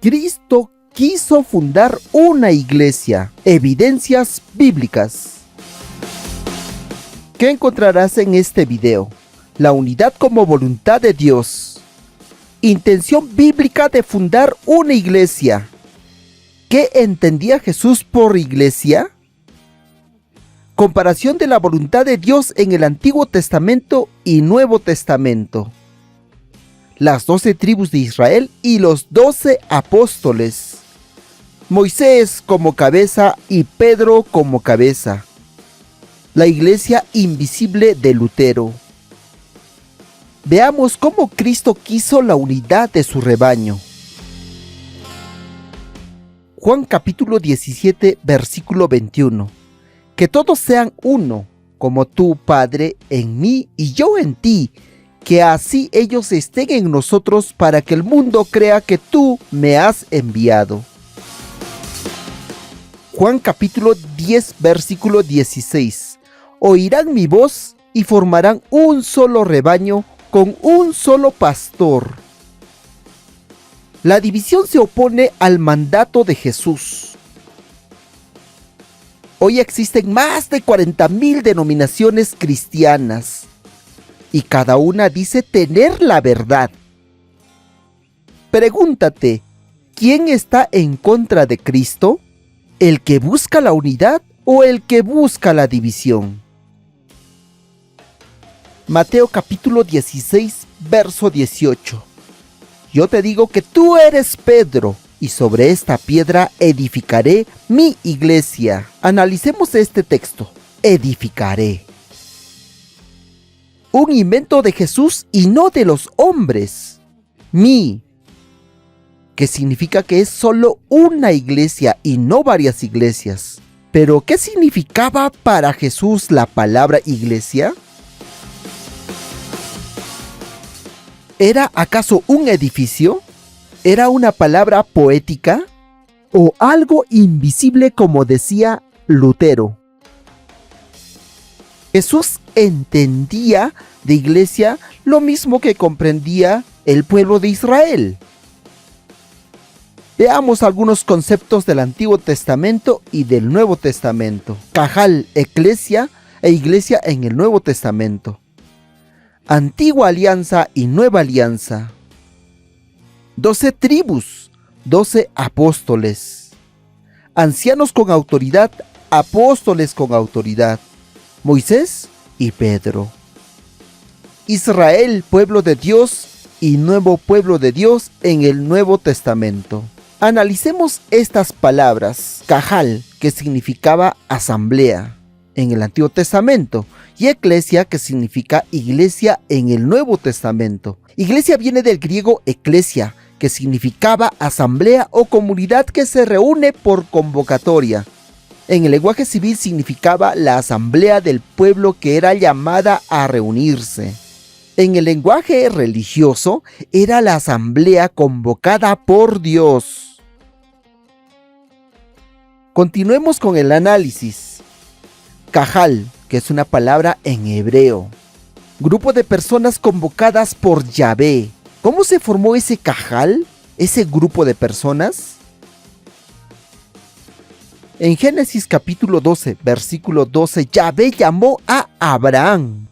Cristo quiso fundar una iglesia. Evidencias bíblicas. ¿Qué encontrarás en este video? La unidad como voluntad de Dios. Intención bíblica de fundar una iglesia. ¿Qué entendía Jesús por iglesia? Comparación de la voluntad de Dios en el Antiguo Testamento y Nuevo Testamento. Las 12 tribus de Israel y los 12 apóstoles. Moisés como cabeza y Pedro como cabeza. La iglesia invisible de Lutero. Veamos cómo Cristo quiso la unidad de su rebaño. Juan capítulo 17, versículo 21. Que todos sean uno, como tú, Padre, en mí y yo en ti, que así ellos estén en nosotros para que el mundo crea que tú me has enviado. Juan capítulo 10, versículo 16. Oirán mi voz y formarán un solo rebaño con un solo pastor. La división se opone al mandato de Jesús. Hoy existen más de 40,000 denominaciones cristianas y cada una dice tener la verdad. Pregúntate, ¿quién está en contra de Cristo? ¿El que busca la unidad o el que busca la división? Mateo capítulo 16, verso 18. Yo te digo que tú eres Pedro, y sobre esta piedra edificaré mi iglesia. Analicemos este texto. Edificaré. Un invento de Jesús y no de los hombres. Mi, que significa que es solo una iglesia y no varias iglesias. Pero, ¿qué significaba para Jesús la palabra iglesia? ¿Era acaso un edificio? ¿Era una palabra poética? ¿O algo invisible como decía Lutero? Jesús entendía de iglesia lo mismo que comprendía el pueblo de Israel. Veamos algunos conceptos del Antiguo Testamento y del Nuevo Testamento. Cajal, eclesia e iglesia en el Nuevo Testamento. Antigua alianza y nueva alianza. 12 tribus, 12 apóstoles. Ancianos con autoridad, apóstoles con autoridad. Moisés y Pedro. Israel, pueblo de Dios, y nuevo pueblo de Dios en el Nuevo Testamento. Analicemos estas palabras. Cajal, que significaba asamblea en el Antiguo Testamento, y eclesia, que significa iglesia en el Nuevo Testamento. Iglesia viene del griego eclesia, que significaba asamblea o comunidad que se reúne por convocatoria. En el lenguaje civil significaba la asamblea del pueblo que era llamada a reunirse. En el lenguaje religioso era la asamblea convocada por Dios. Continuemos con el análisis. Cajal, que es una palabra en hebreo. Grupo de personas convocadas por Yahvé. ¿Cómo se formó ese cajal? ¿Ese grupo de personas? En Génesis capítulo 12, versículo 12, Yahvé llamó a Abraham.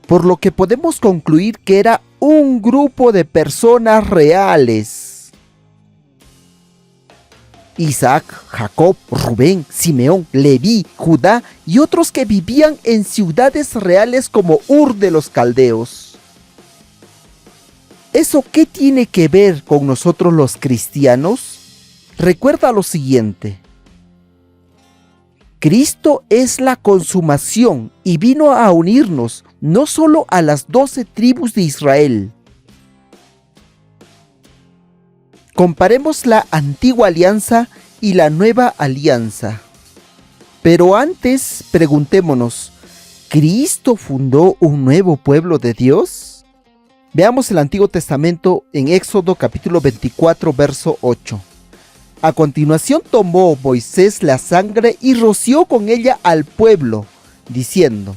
Por lo que podemos concluir que era un grupo de personas reales. Isaac, Jacob, Rubén, Simeón, Leví, Judá y otros que vivían en ciudades reales como Ur de los Caldeos. ¿Eso qué tiene que ver con nosotros los cristianos? Recuerda lo siguiente. Cristo es la consumación y vino a unirnos no solo a las 12 tribus de Israel. Comparemos la antigua alianza y la nueva alianza. Pero antes preguntémonos, ¿Cristo fundó un nuevo pueblo de Dios? Veamos el Antiguo Testamento en Éxodo capítulo 24, verso 8. A continuación tomó Moisés la sangre y roció con ella al pueblo, diciendo: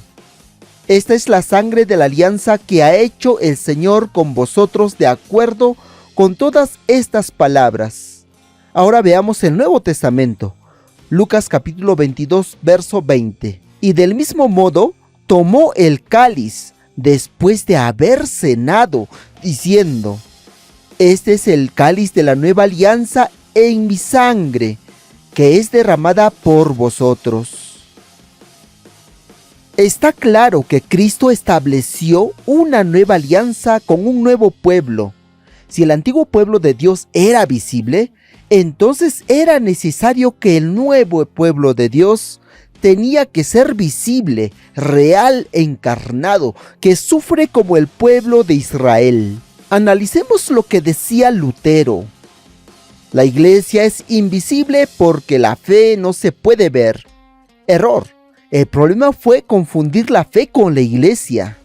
Esta es la sangre de la alianza que ha hecho el Señor con vosotros de acuerdo con todas estas palabras. Ahora veamos el Nuevo Testamento. Lucas capítulo 22, verso 20. Y del mismo modo, tomó el cáliz después de haber cenado, diciendo: este es el cáliz de la nueva alianza en mi sangre, que es derramada por vosotros. Está claro que Cristo estableció una nueva alianza con un nuevo pueblo. Si el antiguo pueblo de Dios era visible, entonces era necesario que el nuevo pueblo de Dios tenía que ser visible, real, encarnado, que sufre como el pueblo de Israel. Analicemos lo que decía Lutero. La iglesia es invisible porque la fe no se puede ver. Error. El problema fue confundir la fe con la iglesia.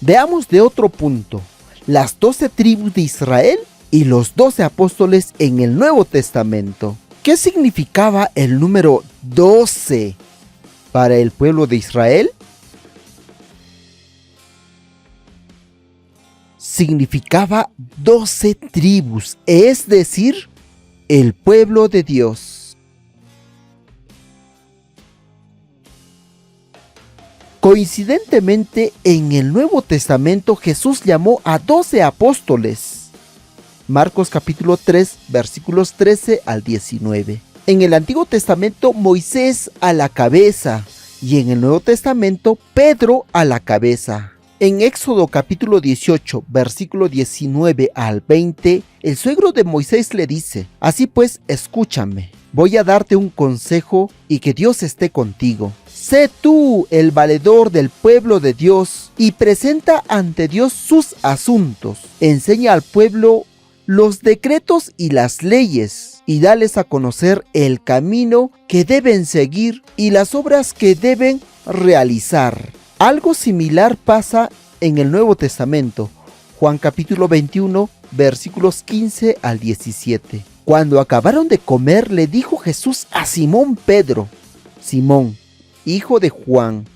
Veamos de otro punto. Las 12 tribus de Israel y los 12 apóstoles en el Nuevo Testamento. ¿Qué significaba el número 12 para el pueblo de Israel? Significaba 12 tribus, es decir, el pueblo de Dios. Coincidentemente, en el Nuevo Testamento Jesús llamó a 12 apóstoles. Marcos capítulo 3, versículos 13 al 19. En el Antiguo Testamento Moisés a la cabeza y en el Nuevo Testamento Pedro a la cabeza. En Éxodo capítulo 18, versículo 19 al 20, el suegro de Moisés le dice: así pues, escúchame, voy a darte un consejo y que Dios esté contigo. Sé tú el valedor del pueblo de Dios y presenta ante Dios sus asuntos. Enseña al pueblo los decretos y las leyes y dales a conocer el camino que deben seguir y las obras que deben realizar. Algo similar pasa en el Nuevo Testamento. Juan capítulo 21, versículos 15 al 17. Cuando acabaron de comer, le dijo Jesús a Simón Pedro: Simón, hijo de Juan,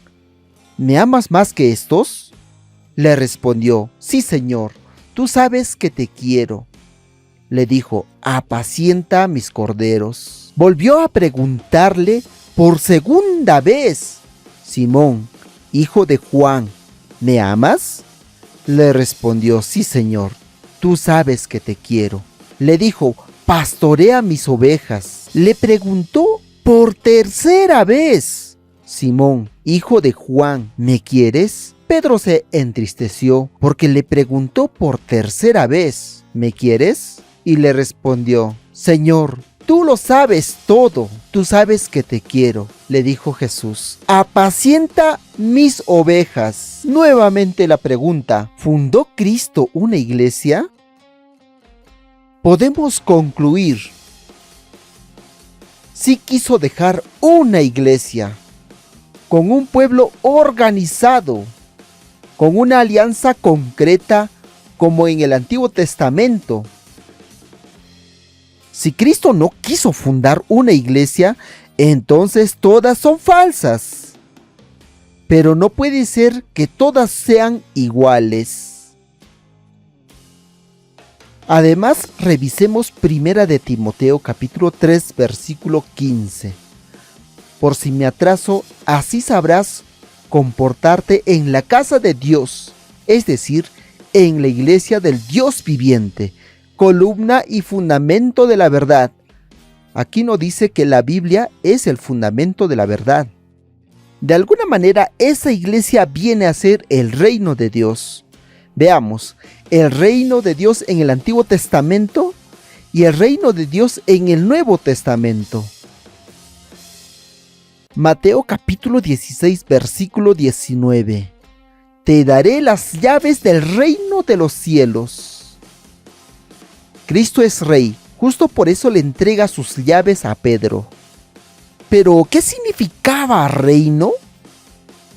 ¿me amas más que estos? Le respondió: sí, Señor, tú sabes que te quiero. Le dijo: apacienta mis corderos. Volvió a preguntarle por segunda vez: Simón, hijo de Juan, ¿me amas? Le respondió: sí, Señor, tú sabes que te quiero. Le dijo: pastorea mis ovejas. Le preguntó por tercera vez: Simón, hijo de Juan, ¿me quieres? Pedro se entristeció porque le preguntó por tercera vez: ¿me quieres? Y le respondió: Señor, tú lo sabes todo, tú sabes que te quiero. Le dijo Jesús: apacienta mis ovejas. Nuevamente la pregunta: ¿fundó Cristo una iglesia? Podemos concluir: sí quiso dejar una iglesia, con un pueblo organizado, con una alianza concreta como en el Antiguo Testamento. Si Cristo no quiso fundar una iglesia, entonces todas son falsas. Pero no puede ser que todas sean iguales. Además, revisemos 1 de Timoteo capítulo 3, versículo 15. Por si me atraso, así sabrás comportarte en la casa de Dios, es decir, en la iglesia del Dios viviente, columna y fundamento de la verdad. Aquí no dice que la Biblia es el fundamento de la verdad. De alguna manera, esa iglesia viene a ser el reino de Dios. Veamos, el reino de Dios en el Antiguo Testamento y el reino de Dios en el Nuevo Testamento. Mateo capítulo 16, versículo 19. Te daré las llaves del reino de los cielos. Cristo es rey, justo por eso le entrega sus llaves a Pedro. Pero, ¿qué significaba reino?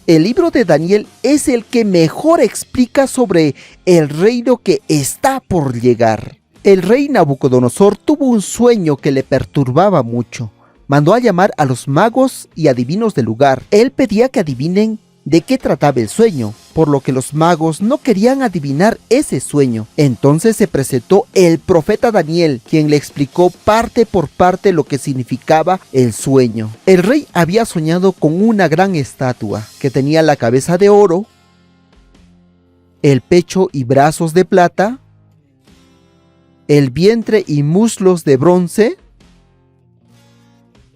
El libro de Daniel es el que mejor explica sobre el reino que está por llegar. El rey Nabucodonosor tuvo un sueño que le perturbaba mucho. Mandó a llamar a los magos y adivinos del lugar. Él pedía que adivinen de qué trataba el sueño, por lo que los magos no querían adivinar ese sueño. Entonces se presentó el profeta Daniel, quien le explicó parte por parte lo que significaba el sueño. El rey había soñado con una gran estatua que tenía la cabeza de oro, el pecho y brazos de plata, el vientre y muslos de bronce,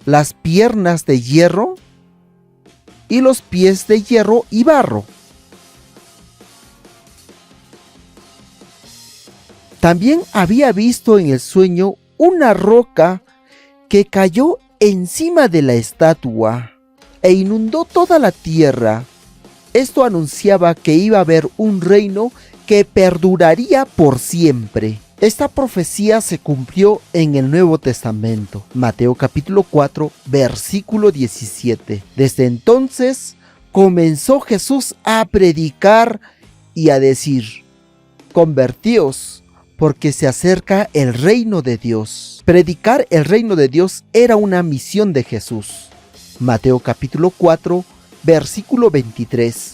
las piernas de hierro y los pies de hierro y barro. También había visto en el sueño una roca que cayó encima de la estatua e inundó toda la tierra. Esto anunciaba que iba a haber un reino que perduraría por siempre. Esta profecía se cumplió en el Nuevo Testamento, Mateo capítulo 4, versículo 17. Desde entonces comenzó Jesús a predicar y a decir: convertíos, porque se acerca el reino de Dios. Predicar el reino de Dios era una misión de Jesús. Mateo capítulo 4, versículo 23.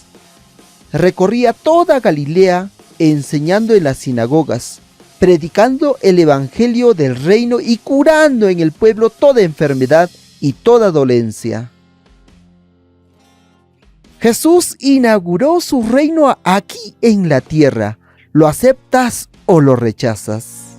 Recorría toda Galilea enseñando en las sinagogas, predicando el evangelio del reino y curando en el pueblo toda enfermedad y toda dolencia. Jesús inauguró su reino aquí en la tierra. ¿Lo aceptas o lo rechazas?